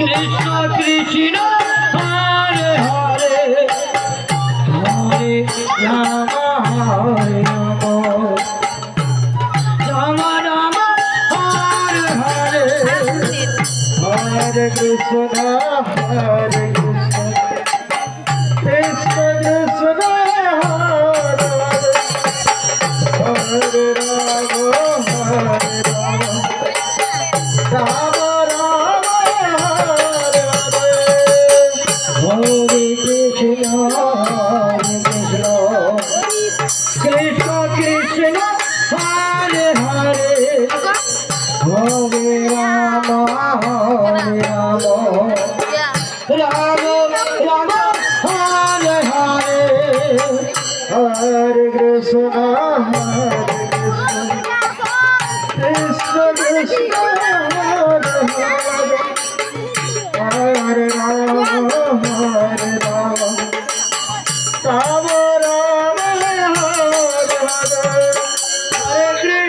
Krishna Krishna Hare Hare Hare Ram Hare Ram Ram Ram Hare Hare Hare Krishna Hare Krishna Krishna Krishna Hare Ram Hare Ram Ram Ram Hare Hare Hare Krishna Krishna Krishna Hare Hare Hare Ram Hare Ram Ram Ram Hare Hare Hare Krishna Krishna Krishna Hare Hare Hare Ram Hare Ram Ram Ram Hare Hare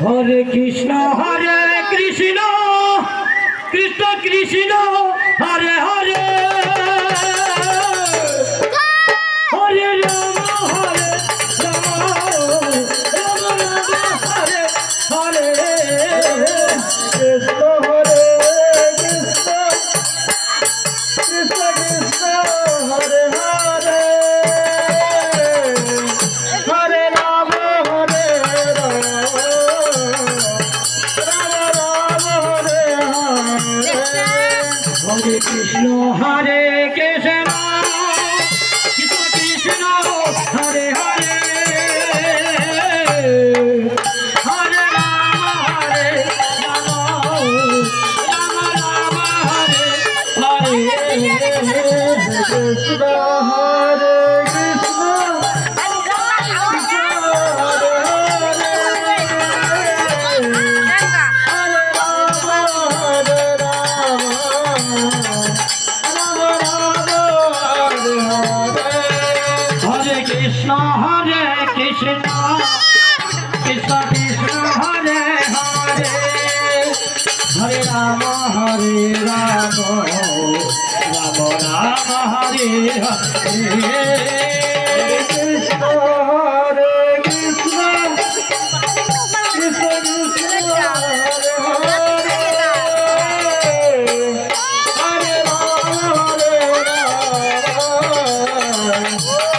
Hare Hare Krishna Krishna Krishna Hare Hare Hare Ram Ram Ram Hare Hare Krishna Hare Krishna Krishna Krishna Hare Hare Hare Ram Hare Ram Hare Krishna Hare Krishna Krishna Krishna Hare Hare Hare Ram Ram Ram Ram Hare Hare Krishna Hare Krishna Krishna Hare Krishna Krishna Krishna Hare Hare Hare Ram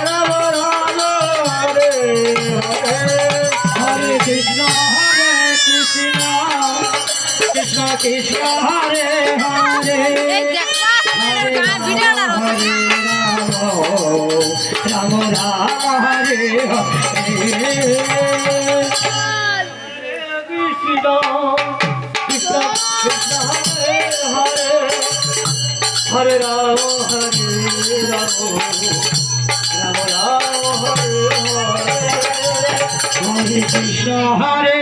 Ram Ram Hare Hare Krishna Hare Krishna Krishna Krishna Hare Hare Krishna Krishna Hare Hare Ram Ram Hare Hare Krishna Krishna Krishna Hare Hare Hare Ram Ram Ram Hare Hare Hare Krishna Hare